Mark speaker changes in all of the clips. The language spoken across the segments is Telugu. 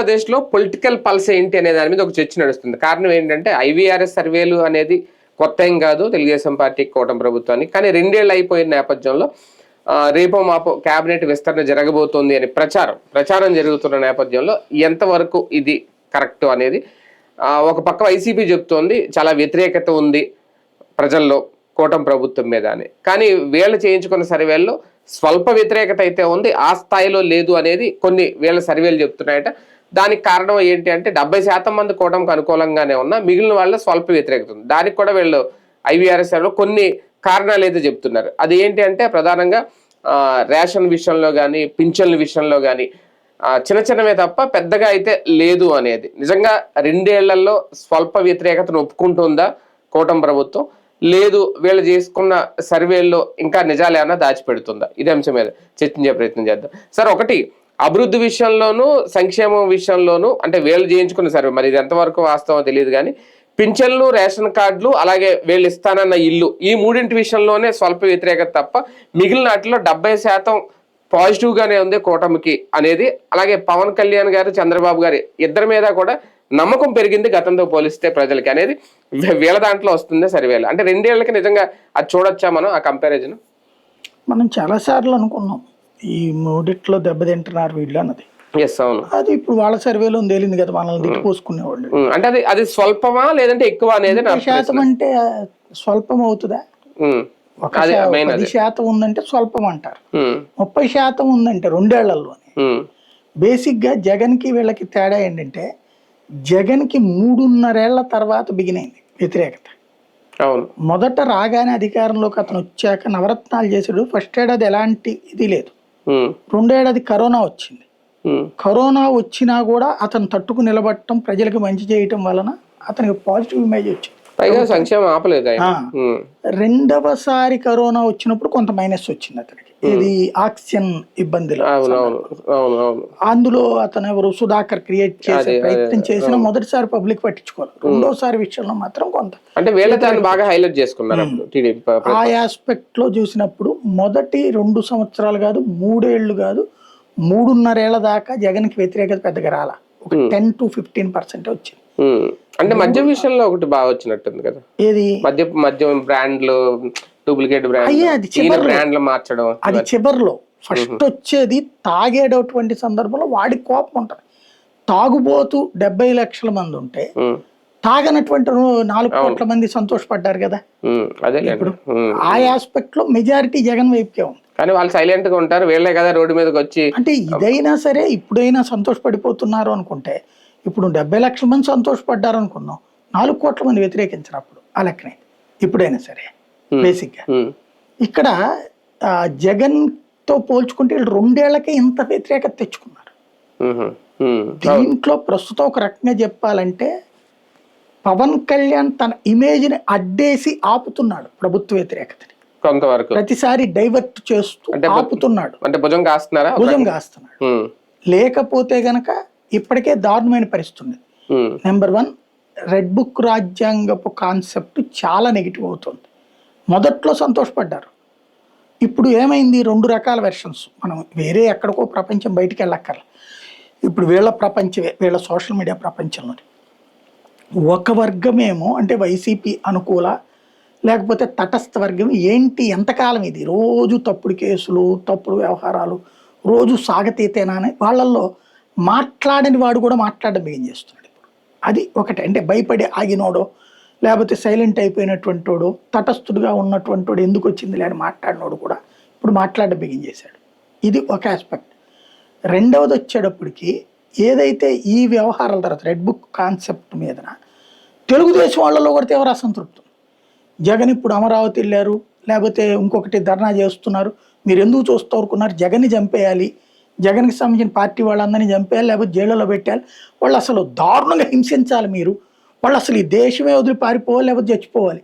Speaker 1: ఆంధ్రప్రదేశ్లో పొలిటికల్ పల్స్ ఏంటి అనే దాని మీద ఒక చర్చ నడుస్తుంది. కారణం ఏంటంటే ఐవీఆర్ఎస్ సర్వేలు అనేది కొత్త ఏం కాదు తెలుగుదేశం పార్టీ కూటమి ప్రభుత్వానికి. కానీ 2 ఏళ్ళు అయిపోయిన నేపథ్యంలో రేపో మాపో కేబినెట్ విస్తరణ జరగబోతోంది అని ప్రచారం జరుగుతున్న నేపథ్యంలో ఎంతవరకు ఇది కరెక్ట్ అనేది ఒక పక్క వైసీపీ చెప్తోంది చాలా వ్యతిరేకత ఉంది ప్రజల్లో కూటమి ప్రభుత్వం మీద అని. కానీ వీళ్ళు చేయించుకున్న సర్వేల్లో స్వల్ప వ్యతిరేకత అయితే ఉంది, ఆ స్థాయిలో లేదు అనేది కొన్ని వీళ్ళ సర్వేలు చెప్తున్నాయట. దానికి కారణం ఏంటి అంటే 70% మంది కూటమికి అనుకూలంగానే ఉన్నా మిగిలిన వాళ్ళ స్వల్ప వ్యతిరేకత ఉంది. దానికి కూడా వీళ్ళు ఐవీఆర్ఎస్ లో కొన్ని కారణాలు అయితే చెప్తున్నారు. అది ఏంటి అంటే ప్రధానంగా రేషన్ విషయంలో కానీ పింఛన్ల విషయంలో కానీ చిన్న చిన్నవే తప్ప పెద్దగా అయితే లేదు అనేది. నిజంగా 2 ఏళ్లలో స్వల్ప వ్యతిరేకతను ఒప్పుకుంటుందా కూటమి ప్రభుత్వం, లేదు వీళ్ళు చేసుకున్న సర్వేల్లో ఇంకా నిజాలు ఏమన్నా దాచిపెడుతుందా? ఇదే అంశం మీద చర్చించే ప్రయత్నం చేద్దాం. సార్, ఒకటి అభివృద్ధి విషయంలోనూ సంక్షేమం విషయంలోనూ అంటే వీళ్ళు చేయించుకున్న సర్వే, మరి ఇది ఎంతవరకు వాస్తవం తెలియదు కానీ పింఛన్లు, రేషన్ కార్డులు, అలాగే వీళ్ళు ఇస్తానన్న ఇల్లు, ఈ 3 విషయంలోనే స్వల్ప వ్యతిరేకత తప్ప మిగిలిన వాటిలో 70% పాజిటివ్ గానే ఉంది కూటమికి అనేది. అలాగే పవన్ కళ్యాణ్ గారు, చంద్రబాబు గారి ఇద్దరి మీద కూడా నమ్మకం పెరిగింది గతంతో పోలిస్తే ప్రజలకి అనేది వీళ్ళ దాంట్లో వస్తుంది సర్వేలు. అంటే 2 ఏళ్ళకి నిజంగా అది చూడొచ్చా మనం ఆ కంపారిజన్?
Speaker 2: మనం చాలా సార్లు అనుకున్నాం ఈ 3 దెబ్బతింటున్నారు వీళ్ళు అన్నది.
Speaker 1: అవును,
Speaker 2: అది ఇప్పుడు వాళ్ళ సర్వేలో తేలింది కదా, మనల్ని తిట్టుకోసుకునేవాళ్ళు.
Speaker 1: అంటే అది స్వల్పమా లేదంటే ఎక్కువ అనేది
Speaker 2: 30% అంటే స్వల్పం అవుతుందా? 10% ఉందంటే స్వల్పం అంటారు, 30% ఉందంటే 2 ఏళ్లలోనే. బేసిక్ గా జగన్ కి వీళ్ళకి తేడా ఏంటంటే జగన్ కి 3.5 ఏళ్ల తర్వాత బిగినైంది వ్యతిరేకత. మొదట రాగానే అధికారంలోకి అతను వచ్చాక నవరత్నాలు చేసాడు. ఫస్ట్ ఏడాది ఎలాంటి ఇది లేదు, 2వ ఏడాది కరోనా వచ్చింది. కరోనా వచ్చినా కూడా అతను తట్టుకు నిలబడటం, ప్రజలకు మంచి చేయటం వలన అతనికి పాజిటివ్ ఇమేజ్ వచ్చింది. రెండవసారి కరోనా వచ్చినప్పుడు కొంత మైనస్ వచ్చింది అతనికి, ఇది ఆక్సిజన్ ఇబ్బందులు. అందులో అతను ఎవరు సుధాకర్ క్రియేట్ చేసే ప్రయత్నం చేసిన మొదటిసారి పబ్లిక్ పట్టించుకోవాలి, రెండోసారి విషయంలో మాత్రం కొంత
Speaker 1: అంటే బాగా హైలైట్ చేసుకున్నారు.
Speaker 2: ఆ ఆస్పెక్ట్ లో చూసినప్పుడు మొదటి 2 సంవత్సరాలు కాదు, 3 ఏళ్లు కాదు, 3.5 ఏళ్ల దాకా జగన్ కి వ్యతిరేకత పెద్దగా రాలా, ఒక 10 to 15% వచ్చింది.
Speaker 1: అంటే మద్యం విషయంలో ఒకటి బాగా వచ్చినట్టుంది కదా,
Speaker 2: ఏది
Speaker 1: మద్యం బ్రాండ్లు, డూప్లికేట్ బ్రాండ్లు మార్చడం.
Speaker 2: అది చివరిలో ఫస్ట్ వచ్చేది తాగేటటువంటి సందర్భంలో వాడికి కోపం ఉంటది. తాగుబోతూ 70 లక్షల మంది ఉంటే తాగనటువంటి 4 కోట్ల మంది సంతోషపడ్డారు కదా. ఇప్పుడు ఆ ఆస్పెక్ట్ లో మెజారిటీ జగన్ వైపుకే ఉంది,
Speaker 1: కానీ వాళ్ళు సైలెంట్ గా ఉంటారు. వీళ్ళే కదా రోడ్డు మీదకి వచ్చి.
Speaker 2: అంటే ఇదైనా సరే ఇప్పుడైనా సంతోషపడిపోతున్నారు అనుకుంటే, ఇప్పుడు 70 లక్షల మంది సంతోషపడ్డారు అనుకున్నాం, 4 కోట్ల మంది వ్యతిరేకించరు అప్పుడు ఆ లెక్కనే. ఇప్పుడైనా సరే బేసిక్ గా ఇక్కడ జగన్ తో పోల్చుకుంటే 2 ఏళ్లకే ఇంత వ్యతిరేకత తెచ్చుకున్నారు. దీంట్లో ప్రస్తుతం ఒక రకంగా చెప్పాలంటే పవన్ కళ్యాణ్ తన ఇమేజ్ ని అడ్డేసి ఆపుతున్నాడు ప్రభుత్వ వ్యతిరేకతని,
Speaker 1: కొంతవరకు
Speaker 2: ప్రతిసారి డైవర్ట్ చేస్తూ ఆపుతున్నాడు,
Speaker 1: అంటే భుజం కాస్తున్నాడు.
Speaker 2: లేకపోతే గనక ఇప్పటికే దారుణమైన పరిస్థితి ఉంది. నెంబర్ 1, రెడ్ బుక్ రాజ్యాంగపు కాన్సెప్ట్ చాలా నెగిటివ్ అవుతుంది. మొదట్లో సంతోషపడ్డారు, ఇప్పుడు ఏమైంది, 2 రకాల వెర్షన్స్. మనం వేరే ఎక్కడికో ప్రపంచం బయటికి వెళ్ళక్కర్ల, ఇప్పుడు వీళ్ళ సోషల్ మీడియా ప్రపంచంలో ఒక వర్గమేమో అంటే వైసీపీ అనుకూల, లేకపోతే తటస్థ వర్గం. ఏంటి ఎంతకాలం ఇది, రోజు తప్పుడు కేసులు, తప్పుడు వ్యవహారాలు రోజు సాగతీతేనా అని వాళ్ళల్లో మాట్లాడని వాడు కూడా మాట్లాడడం బిగిన్ చేస్తున్నాడు ఇప్పుడు. అది ఒకటి, అంటే భయపడి ఆగినోడో లేకపోతే సైలెంట్ అయిపోయినటువంటి వాడు, తటస్థుడుగా ఉన్నటువంటి వాడు ఎందుకు వచ్చింది లేని మాట్లాడినోడు కూడా ఇప్పుడు మాట్లాడడం బిగిన్ చేశాడు. ఇది ఒక ఆస్పెక్ట్. రెండవది వచ్చేటప్పటికి ఏదైతే ఈ వ్యవహారాల తర్వాత రెడ్ బుక్ కాన్సెప్ట్ మీద తెలుగుదేశం వాళ్ళలో కూడా తీవ్ర అసంతృప్తి. జగన్ ఇప్పుడు అమరావతి వెళ్ళారు, లేకపోతే ఇంకొకటి ధర్నా చేస్తున్నారు, మీరు ఎందుకు చూస్తూ ఊరుకున్నారు, జగన్ని చంపేయాలి, జగన్కి సంబంధించిన పార్టీ వాళ్ళందరినీ చంపేయాలి, లేకపోతే జైళ్ళలో పెట్టాలి, వాళ్ళు అసలు దారుణంగా హింసించాలి, మీరు వాళ్ళు అసలు ఈ దేశమే వదిలి పారిపోవాలి లేకపోతే చచ్చిపోవాలి,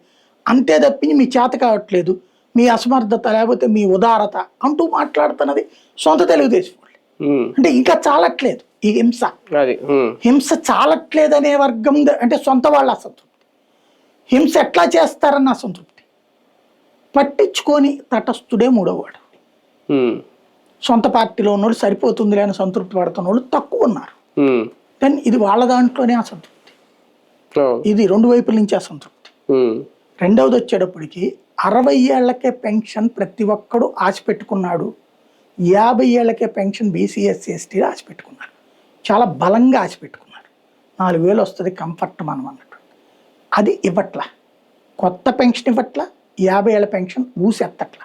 Speaker 2: అంతే తప్పించి మీ చేత కావట్లేదు, మీ అసమర్థత లేకపోతే మీ ఉదారత అంటూ మాట్లాడుతున్నది సొంత తెలుగుదేశం వాళ్ళు. అంటే ఇంకా చాలట్లేదు ఈ హింస చాలట్లేదు అనే వర్గం, అంటే సొంత వాళ్ళ అసంతృప్తి. హింస ఎట్లా చేస్తారన్న అసంతృప్తి, పట్టించుకొని తటస్థుడే మూడోవాడు. సొంత పార్టీలో ఉన్నోళ్ళు సరిపోతుంది లేని సంతృప్తి పడుతున్న వాళ్ళు తక్కువ ఉన్నారు. దెన్ ఇది వాళ్ళ దాంట్లోనే అసంతృప్తి, ఇది రెండు వైపుల నుంచి అసంతృప్తి. రెండవది వచ్చేటప్పటికి 60 ఏళ్లకే పెన్షన్ ప్రతి ఒక్కడు ఆశ పెట్టుకున్నాడు, 50 ఏళ్లకే పెన్షన్ బీసీ ఎస్సీ ఎస్టీ ఆశ పెట్టుకున్నారు, చాలా బలంగా ఆశ పెట్టుకున్నారు. 4000 వస్తుంది కంఫర్ట్ మనం అన్నట్టు, అది ఇవ్వట్ల. కొత్త పెన్షన్ ఇవ్వట్ల, 50 ఏళ్ల పెన్షన్ ఊసెత్తట్ల.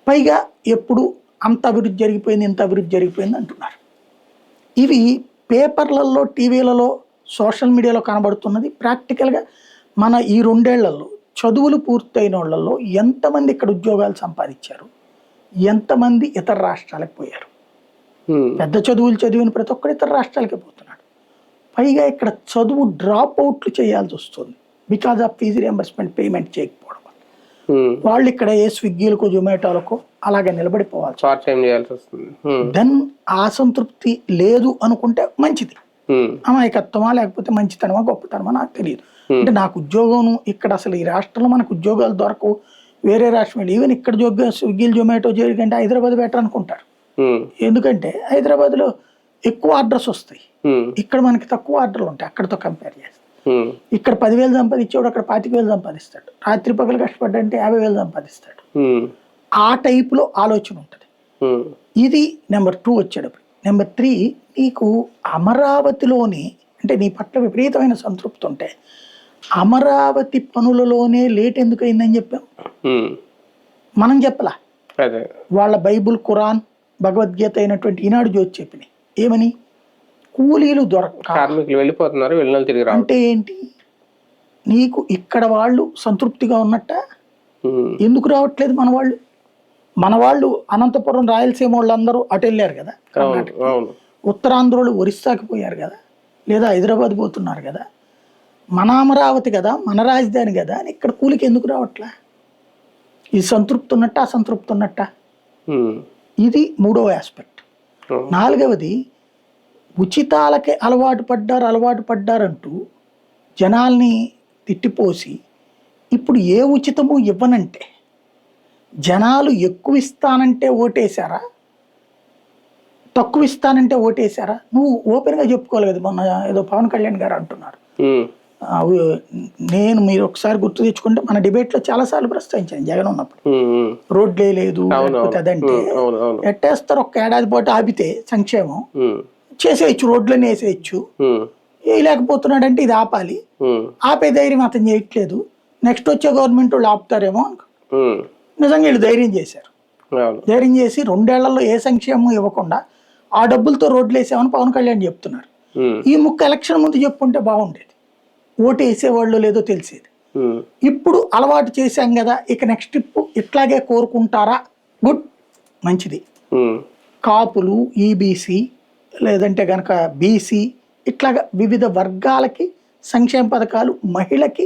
Speaker 2: పైగా ఎప్పుడు అంత అభివృద్ధి జరిగిపోయింది, ఇంత అభివృద్ధి జరిగిపోయింది అంటున్నారు. ఇవి పేపర్లలో, టీవీలలో, సోషల్ మీడియాలో కనబడుతున్నది. ప్రాక్టికల్గా మన ఈ 2 ఏళ్లలో చదువులు పూర్తయిన వాళ్ళల్లో ఎంతమంది ఇక్కడ ఉద్యోగాలు సంపాదించారు, ఎంతమంది ఇతర రాష్ట్రాలకు పోయారు. పెద్ద చదువులు చదివిన ప్రతి ఒక్కరు ఇతర రాష్ట్రాలకే పోతున్నాడు. పైగా ఇక్కడ చదువు డ్రాప్ అవుట్లు చేయాల్సి వస్తుంది because of fee reimbursement payment చేయకపోవడం. వాళ్ళు ఇక్కడ ఏ స్విగ్గీలకు, జొమాటోలకు అలాగే నిలబడిపోవాలి. దెన్ అసంతృప్తి లేదు అనుకుంటే మంచిది, అమాయకత్వమా లేకపోతే మంచితనమా గొప్పతనమా నాకు తెలియదు. అంటే నాకు ఉద్యోగం ఇక్కడ అసలు ఈ రాష్ట్రంలో మనకు ఉద్యోగాలు దొరకవు, వేరే రాష్ట్రం ఈవెన్ ఇక్కడ స్విగ్గీలు జొమాటో చేయకంటే హైదరాబాద్ బెటర్ అనుకుంటారు. ఎందుకంటే హైదరాబాద్లో ఎక్కువ ఆర్డర్స్ వస్తాయి, ఇక్కడ మనకి తక్కువ ఆర్డర్లు ఉంటాయి అక్కడితో కంపేర్ చేస్తే. ఇక్కడ 10,000 సంపాదించేవాడు అక్కడ 25,000 సంపాదిస్తాడు, రాత్రి పగలు కష్టపడ్డంటే 50,000 సంపాదిస్తాడు. ఆ టైపులో ఆలోచన ఉంటుంది. ఇది నెంబర్ 2 వచ్చేటప్పుడు. నెంబర్ 3, నీకు అమరావతిలోని అంటే నీ పట్ల విపరీతమైన సంతృప్తి ఉంటే అమరావతి పనులలోనే లేట్ ఎందుకు అయిందని చెప్పాం మనం, చెప్పలా. వాళ్ళ బైబుల్, ఖురాన్, భగవద్గీత అయినటువంటి ఈనాడు జ్యోతి చెప్పినాయి ఏమని, కూలీలు దొరక్క
Speaker 1: వెళ్ళిపోతున్నారు,
Speaker 2: అంటే ఏంటి, నీకు ఇక్కడ వాళ్ళు సంతృప్తిగా ఉన్నట్ట, ఎందుకు రావట్లేదు మన వాళ్ళు అనంతపురం, రాయలసీమ వాళ్ళందరూ అటు వెళ్ళారు కదా, ఉత్తరాంధ్రులు ఒరిస్సాకి పోయారు కదా, లేదా హైదరాబాద్ పోతున్నారు కదా, మన అమరావతి కదా, మన రాజధాని కదా అని ఇక్కడ కూలికి ఎందుకు రావట్లా? ఇది సంతృప్తి ఉన్నట్ట, అసంతృప్తి ఉన్నట్ట? ఇది 3వ ఆస్పెక్ట్. 4వది, ఉచితాలకే అలవాటు పడ్డారంటూ జనాల్ని తిట్టిపోసి ఇప్పుడు ఏ ఉచితము ఇవ్వనంటే జనాలు ఎక్కువ ఇస్తానంటే ఓటేశారా, తక్కువ ఇస్తానంటే ఓటేశారా? నువ్వు ఓపెన్గా చెప్పుకోవాలి కదా. మొన్న ఏదో పవన్ కళ్యాణ్ గారు అంటున్నారు, మీరు ఒకసారి గుర్తు తెచ్చుకుంటే మన డిబేట్లో చాలాసార్లు ప్రస్తావించాను, జగన్ ఉన్నప్పుడు రోడ్లే లేదు లేకపోతే అదంటే ఎట్టేస్తారు, ఒక్క ఏడాది పాటు ఆపితే సంక్షేమం చేసేయచ్చు, రోడ్లన్నీ వేసేయచ్చు. లేకపోతున్నాడంటే ఇది ఆపాలి, ఆపే ధైర్యం అతను చేయట్లేదు, నెక్స్ట్ వచ్చే గవర్నమెంట్ వాళ్ళు ఆపుతారేమో అనుకో. నిజంగా వీళ్ళు ధైర్యం చేశారు, ధైర్యం చేసి 2 ఏళ్లలో ఏ సంక్షేమం ఇవ్వకుండా ఆ డబ్బులతో రోడ్లు వేసామని పవన్ కళ్యాణ్ చెప్తున్నారు. ఈ ముక్క ఎలక్షన్ ముందు చెప్పుంటే బాగుండేది, ఓటు వేసేవాళ్ళు లేదో తెలిసేది. ఇప్పుడు అలవాటు చేశాం కదా, ఇక నెక్స్ట్ ట్రిప్ ఇట్లాగే కోరుకుంటారా, గుడ్, మంచిది. కాపులు, ఈబీసీ లేదంటే కనుక బీసీ, ఇట్లాగా వివిధ వర్గాలకి సంక్షేమ పథకాలు, మహిళకి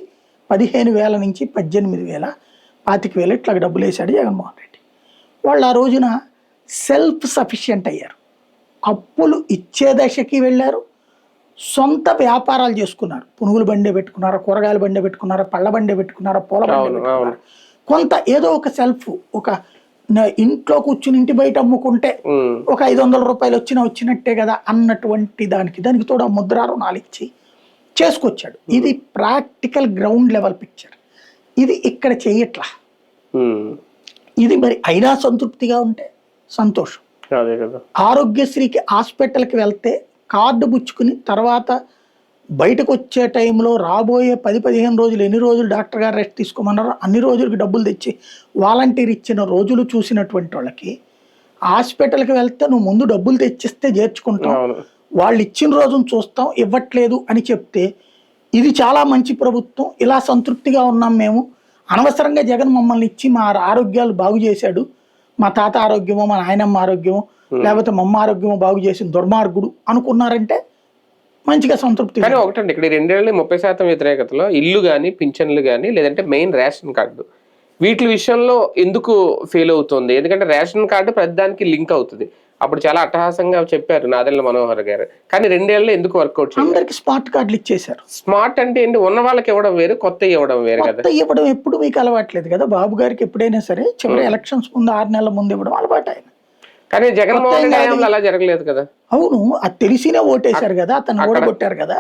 Speaker 2: 15,000 నుంచి 18,000, 25,000 ఇట్లా డబ్బులు వేశాడు జగన్మోహన్ రెడ్డి. వాళ్ళు ఆ రోజున సెల్ఫ్ సఫిషియెంట్ అయ్యారు, అప్పులు ఇచ్చే దశకి వెళ్ళారు, సొంత వ్యాపారాలు చేసుకున్నారు. పునుగులు బండే పెట్టుకున్నారా, కూరగాయల బండే పెట్టుకున్నారా, పళ్ళ బండే పెట్టుకున్నారా, పూల బండే పెట్టుకున్నారా, కొంత ఏదో ఒక సెల్ఫ్, ఒక ఇంట్లో కూర్చుని ఇంటి బయట అమ్ముకుంటే ఒక 500 రూపాయలు వచ్చినట్టే కదా అన్నటువంటి దానికి తోడు ముద్రా రుణాలు ఇచ్చి చేసుకొచ్చాడు. ఇది ప్రాక్టికల్ గ్రౌండ్ లెవెల్ పిక్చర్. ఇది ఇక్కడ చేయట్లా. ఇది మరి అయినా సంతృప్తిగా ఉంటే సంతోషం. ఆరోగ్యశ్రీకి హాస్పిటల్కి వెళ్తే కార్డు పుచ్చుకుని తర్వాత బయటకు వచ్చే టైంలో రాబోయే 10-15 రోజులు, ఎన్ని రోజులు డాక్టర్ గారు రెస్ట్ తీసుకోమన్నారో అన్ని రోజులకి డబ్బులు తెచ్చి వాలంటీర్ ఇచ్చిన రోజులు చూసినటువంటి వాళ్ళకి హాస్పిటల్కి వెళ్తే నువ్వు ముందు డబ్బులు తెచ్చిస్తే చేర్చుకుంటావు, వాళ్ళు ఇచ్చిన రోజును చూస్తాం, ఇవ్వట్లేదు అని చెప్తే ఇది చాలా మంచి ప్రభుత్వం, ఇలా సంతృప్తిగా ఉన్నాం మేము, అనవసరంగా జగన్ మమ్మల్ని ఇచ్చి మా ఆరోగ్యాలు బాగు చేశాడు, మా తాత ఆరోగ్యమో మా నాయనమ్మ ఆరోగ్యమో లేకపోతే మా అమ్మ ఆరోగ్యమో బాగు చేసిన దుర్మార్గుడు అనుకున్నారంటే మంచిగా సంతృప్తి.
Speaker 1: కానీ ఒకటండి, ఇక్కడ 2 ఏళ్ళ 30% వ్యతిరేకతలో ఇల్లు కానీ, పింఛన్లు కానీ, లేదంటే మెయిన్ రేషన్ కార్డు, వీటి విషయంలో ఎందుకు ఫెయిల్ అవుతుంది? ఎందుకంటే రేషన్ కార్డు ప్రతిదానికి లింక్ అవుతుంది. అప్పుడు చాలా అట్టహాసంగా చెప్పారు నాదెళ్ల మనోహర్ గారు, కానీ 2 ఏళ్ళు ఎందుకు వర్కౌట్ చేయాలి?
Speaker 2: అందరికి స్మార్ట్ కార్డులు ఇచ్చేసారు.
Speaker 1: స్మార్ట్ అంటే ఏంటి, ఉన్న వాళ్ళకి ఇవ్వడం వేరు, కొత్త ఇవ్వడం వేరు కదా.
Speaker 2: కొత్త ఇవ్వడం ఎప్పుడు మీకు అలవాట్లేదు కదా. బాబు గారికి ఎప్పుడైనా సరే చివరి ఎలక్షన్స్ ముందు 6 నెలల ముందు ఇవ్వడం అలవాటు ఆయన.
Speaker 1: కానీ జగన్మోహన్ రెడ్డి అలా జరగలేదు కదా.
Speaker 2: అవును, అది తెలిసినే ఓటేశారు కదా, అతను ఓడగొట్టారు కదా.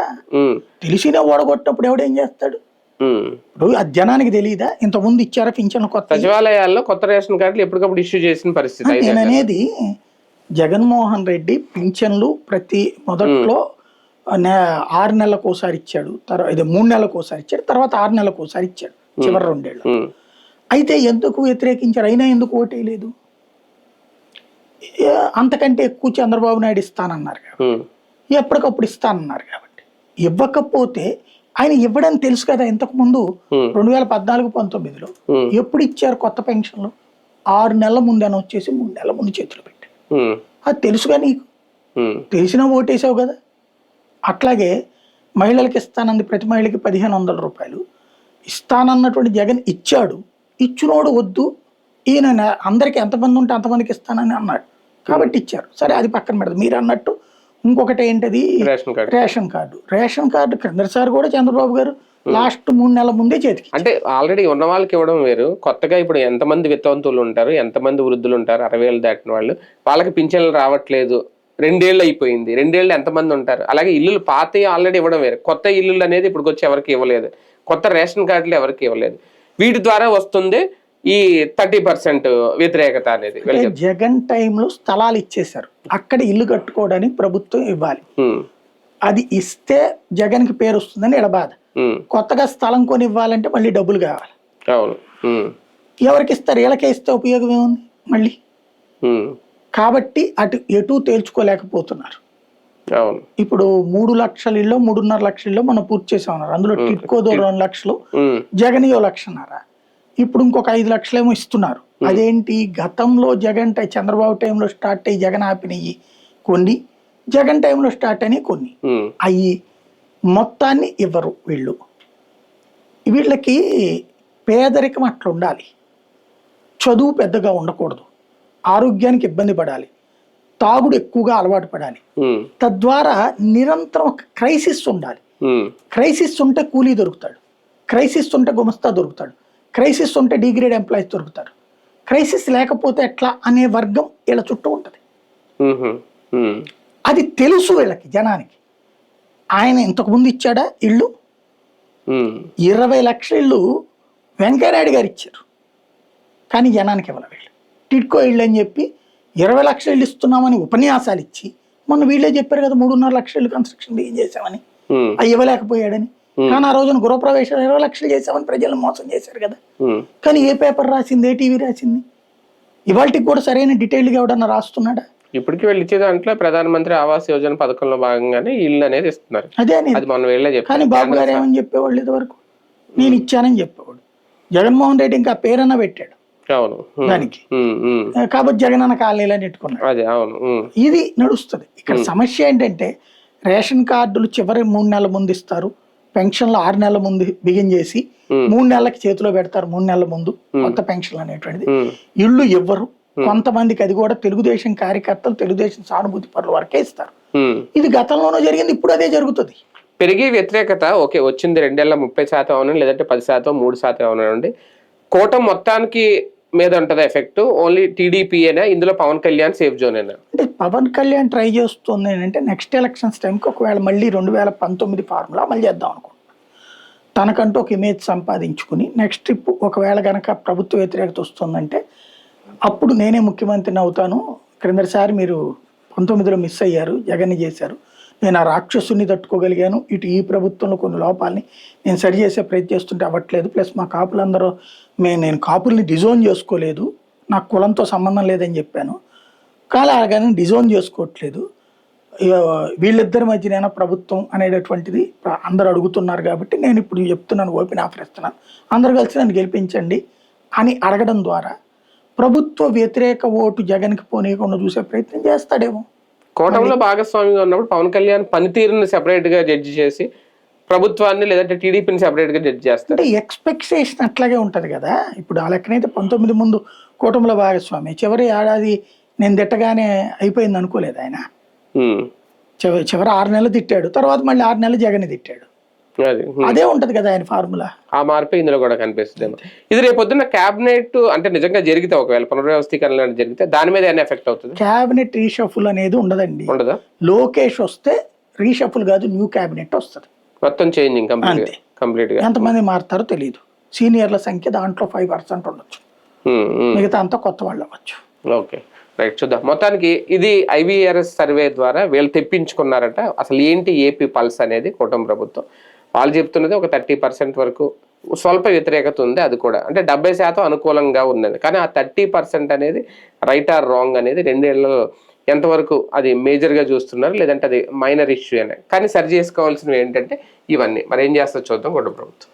Speaker 2: తెలిసినే ఓడగొట్టినప్పుడు ఎవడేం చేస్తాడు? ఇప్పుడు అది జనానికి తెలియదా? ఇంతకుముందు ఇచ్చారా పింఛన్లు కొత్త?
Speaker 1: సచివాలయాల్లో కొత్త రేషన్ కార్డులు ఎప్పటికప్పుడు ఇష్యూ చేసిన పరిస్థితి.
Speaker 2: నేను అనేది జగన్మోహన్ రెడ్డి పింఛన్లు ప్రతి మొదట్లో 6 నెలలకు ఒకసారి ఇచ్చాడు, తర్వాత ఇది 3 నెలలకు ఒకసారి ఇచ్చాడు, తర్వాత 6 నెలలకు ఒకసారి ఇచ్చాడు చివరి 2 ఏళ్ళు. అయితే ఎందుకు వ్యతిరేకించారు? అయినా ఎందుకు ఓటేయలేదు? అంతకంటే ఎక్కువ చంద్రబాబు నాయుడు ఇస్తానన్నారు కాబట్టి, ఎప్పటికప్పుడు ఇస్తానన్నారు కాబట్టి. ఇవ్వకపోతే ఆయన ఇవ్వడని తెలుసు కదా. ఇంతకు ముందు 2014-19లో ఎప్పుడు ఇచ్చారు కొత్త పెన్షన్లు? 6 నెలల ముందు అని వచ్చేసి 3 నెలల ముందు చేతులు పెట్టారు. అది తెలుసుగా నీకు, తెలిసినా ఓటేసావు కదా. అట్లాగే మహిళలకు ఇస్తానంది, ప్రతి మహిళకి 1500 రూపాయలు ఇస్తానన్నటువంటి జగన్ ఇచ్చాడు. ఇచ్చినోడు వద్దు, ఈయన అందరికి ఎంతమంది ఉంటే అంతమందికి ఇస్తానని అన్నాడు కాబట్టి ఇచ్చారు. సరే, అది పక్కన పెడదు. మీరు అన్నట్టు ఇంకొకటి ఏంటది, రేషన్ కార్డు. రేషన్ కార్డు క్రిందసారి కూడా చంద్రబాబు గారు లాస్ట్ 3 నెలల ముందే చేతికి.
Speaker 1: అంటే ఆల్రెడీ ఉన్న వాళ్ళకి ఇవ్వడం వేరు, కొత్తగా ఇప్పుడు ఎంతమంది విత్తవంతులు ఉంటారు, ఎంతమంది వృద్ధులు ఉంటారు, 60 ఏళ్ళు దాటిన వాళ్ళు, వాళ్ళకి పింఛన్లు రావట్లేదు, 2 ఏళ్ళు అయిపోయింది, 2 ఏళ్ళు ఎంతమంది ఉంటారు. అలాగే ఇల్లులు పాత ఆల్రెడీ ఇవ్వడం వేరు, కొత్త ఇల్లులు అనేది ఇప్పుడు వచ్చి ఎవరికి ఇవ్వలేదు, కొత్త రేషన్ కార్డులు ఎవరికి ఇవ్వలేదు. వీటి ద్వారా వస్తుంది ఈ 30% వ్యతిరేకత అనేది.
Speaker 2: జగన్ టైంలో స్థలాలు ఇచ్చేశారు, అక్కడ ఇల్లు కట్టుకోవడానికి ప్రభుత్వం ఇవ్వాలి. అది ఇస్తే జగన్ కి పేరు వస్తుందని ఇలా బాధ. కొత్తగా స్థలం కొని ఇవ్వాలంటే మళ్ళీ డబ్బులు కావాలి. ఎవరికి ఇస్తారు? వీళ్ళకే ఇస్తే ఉపయోగం ఏముంది మళ్ళీ? కాబట్టి అటు ఎటు తేల్చుకోలేకపోతున్నారు. ఇప్పుడు 3 లక్షల ఇళ్ళు, 3.5 లక్షల ఇళ్ళు మనం పూర్తి చేసామన్నారు. అందులో టిట్కోదో 2 లక్షలు, జగన్ 1.5 లక్షన్నర. ఇప్పుడు ఇంకొక 5 లక్షలేమో ఇస్తున్నారు. అదేంటి? గతంలో జగన్ చంద్రబాబు టైంలో స్టార్ట్ అయ్యి జగన్ ఆపినవి కొన్ని, జగన్ టైంలో స్టార్ట్ అయినాయి కొన్ని. అవి మొత్తాన్ని ఇవ్వరు వీళ్ళు. వీళ్ళకి పేదరికం అట్లా ఉండాలి, చదువు పెద్దగా ఉండకూడదు, ఆరోగ్యానికి ఇబ్బంది పడాలి, తాగుడు ఎక్కువగా అలవాటు పడాలి. తద్వారా నిరంతరం ఒక క్రైసిస్ ఉండాలి. క్రైసిస్ ఉంటే కూలీ దొరుకుతాడు, క్రైసిస్ ఉంటే గుమస్తా దొరుకుతాడు, క్రైసిస్ ఉంటే డిగ్రేడ్ ఎంప్లాయీస్ దొరుకుతారు. క్రైసిస్ లేకపోతే ఎట్లా అనే వర్గం వీళ్ళ చుట్టూ ఉంటుంది. అది తెలుసు వీళ్ళకి, జనానికి. ఆయన ఇంతకు ముందు ఇచ్చాడా ఇళ్ళు? 20 లక్షల ఇళ్ళు వెంకయ్యనాయుడు గారు ఇచ్చారు, కానీ జనానికి ఇవ్వాలి వీళ్ళు. టిడ్కో ఇళ్ళు అని చెప్పి 20 లక్షల ఇళ్ళు ఇస్తున్నామని ఉపన్యాసాలు ఇచ్చి, మొన్న వీళ్ళే చెప్పారు కదా 3.5 లక్షల ఇళ్ళు కన్స్ట్రక్షన్ ఏం చేసామని, అవి ఇవ్వలేకపోయాడని. కానీ ఆ రోజున గృహప్రవేశాలు 20 లక్షలు చేసామని ప్రజలను మోసం చేశారు కదా. కానీ ఏ పేపర్ రాసింది, ఏ టీవీ రాసింది? ఇవాళకి కూడా సరైన డీటెయిల్గా ఎవడన్నా రాస్తున్నాడా?
Speaker 1: ఇప్పటికి వీళ్ళు ఇచ్చే దాంట్లో ప్రధానమంత్రి ఆవాస్ యోజన పథకంలో భాగంగానే ఇల్లు అనేది ఇస్తున్నారు.
Speaker 2: అదే అనేది. కానీ బాబు గారు ఏమని చెప్పేవాళ్ళు ఇదివరకు? నేను ఇచ్చానని చెప్పేవాడు. జగన్మోహన్ రెడ్డి ఇంకా పేరన్నా పెట్టాడు దానికి, కాబట్టి జగన్ అన్న కాలనీలని పెట్టుకున్నాడు. ఇది నడుస్తుంది. ఇక్కడ సమస్య ఏంటంటే రేషన్ కార్డులు చివరి 3 నెలల ముందు ఇస్తారు, పెన్షన్లు 6 నెలల ముందు బిగిన్ చేసి 3 నెలలకి చేతిలో పెడతారు, 3 నెలల ముందు కొత్త పెన్షన్లు అనేటువంటిది. ఇళ్ళు ఇవ్వరు కొంతమందికి, అది కూడా తెలుగుదేశం కార్యకర్తలు, తెలుగుదేశం సానుభూతి పరుల వరకే ఇస్తారు. ఇది గతంలోనూ జరిగింది, ఇప్పుడు అదే జరుగుతుంది.
Speaker 1: పెరిగి వ్యతిరేకత ఓకే వచ్చింది, 2 ఏళ్ళ 30% అవునండి, లేదంటే 10%, 3% అవునండి. కూటమి మొత్తానికి మీద ఉంటది ఎఫెక్ట్, ఓన్లీ టీడీపీ అయినా ఇందులో పవన్ కళ్యాణ్ సేఫ్ జోన్ అయినా?
Speaker 2: అంటే పవన్ కళ్యాణ్ ట్రై చేస్తుంది ఏంటంటే నెక్స్ట్ ఎలక్షన్స్ టైంకి ఒకవేళ మళ్ళీ 2019 ఫార్ములా అమలు చేద్దాం అనుకుంటున్నాను. తనకంటూ ఒక ఇమేజ్ సంపాదించుకుని నెక్స్ట్ ట్రిప్ ఒకవేళ కనుక ప్రభుత్వ వ్యతిరేకత వస్తుందంటే అప్పుడు నేనే ముఖ్యమంత్రిని అవుతాను. క్రిందసారి మీరు 19లో మిస్ అయ్యారు, జగన్ని చేశారు, నేను ఆ రాక్షసుని తట్టుకోగలిగాను, ఇటు ఈ ప్రభుత్వంలో కొన్ని లోపాలని నేను సరి చేసే ప్రయత్నం చేస్తుంటే అవ్వట్లేదు, ప్లస్ మా కాపులందరూ నేను కాపుల్ని డిజోన్ చేసుకోలేదు, నాకు కులంతో సంబంధం లేదని చెప్పాను, కానీ అలాగని డిజోన్ చేసుకోవట్లేదు, వీళ్ళిద్దరి మధ్యనైనా ప్రభుత్వం అనేటటువంటిది అందరూ అడుగుతున్నారు కాబట్టి నేను ఇప్పుడు చెప్తున్నాను, ఓపెన్ ఆఫర్ ఇస్తున్నాను, అందరూ కలిసి నన్ను గెలిపించండి అని అడగడం ద్వారా ప్రభుత్వ వ్యతిరేక ఓటు జగన్కి పోనీయకుండా చూసే ప్రయత్నం చేస్తాడేమో.
Speaker 1: కూటమిలో భాగస్వామిగా ఉన్నప్పుడు పవన్ కళ్యాణ్ పనితీరుని సెపరేట్ గా జడ్జి చేసి ప్రభుత్వాన్ని లేదంటే టీడీపీని సెపరేట్ గా జడ్జి చేస్తారు.
Speaker 2: అంటే ఎక్స్పెక్టేషన్ అట్లాగే ఉంటది కదా. ఇప్పుడు ఆ లెక్కనైతే 19 ముందు కూటమిలో భాగస్వామి, చివరి ఏడాది నేను తిట్టగానే అయిపోయింది అనుకోలేదు ఆయన. చివరి 6 నెలలు తిట్టాడు, తర్వాత మళ్ళీ 6 నెలలు జగన్ తిట్టాడు.
Speaker 1: అది
Speaker 2: అదే ఉంటది కదా ఆయన ఫార్ములా.
Speaker 1: ఆ మార్పు ఇందులో కూడా కనిపిస్తుంది. ఇది రేపొద్దున్న క్యాబినెట్ అంటే నిజంగా జరిగితే, ఒకవేళ పునర్వ్యవస్థీకరణ లాంటిది జరిగితే దాని మీద ఏమైనా ఎఫెక్ట్ అవుతుంది?
Speaker 2: క్యాబినెట్ రీషఫుల్ అనేది ఉండదండి.
Speaker 1: ఉండదా?
Speaker 2: లోకేష్ వస్తే రీషఫుల్ కాదు, న్యూ క్యాబినెట్ వస్తుంది.
Speaker 1: మొత్తం చేంజింగ్ కంప్లీట్ గా.
Speaker 2: ఎంతమంది మారుతారో తెలియదు. సీనియర్ల సంఖ్య దాంట్లో 5% ఉండొచ్చు, మిగతా అంతా కొత్త వాళ్ళు అవ్వచ్చు.
Speaker 1: ఓకే, రైట్, చూద్దాం. మొత్తానికి ఇది IVRS సర్వే ద్వారా వీళ్ళు తెప్పించుకున్నారట. అసలు ఏంటి ఏపీ పల్స్ అనేది కూటమి ప్రభుత్వం వాళ్ళు చెప్తున్నది ఒక 30% వరకు స్వల్ప వ్యతిరేకత ఉంది. అది కూడా అంటే 70% అనుకూలంగా ఉన్నది. కానీ ఆ 30% అనేది రైట్ ఆర్ రాంగ్ అనేది 2 ఏళ్లలో ఎంతవరకు అది మేజర్గా చూస్తున్నారు, లేదంటే అది మైనర్ ఇష్యూ అనే. కానీ సరి చేసుకోవాల్సినవి ఏంటంటే ఇవన్నీ. మరి ఏం చేస్తా చూద్దాం కూటమి ప్రభుత్వం.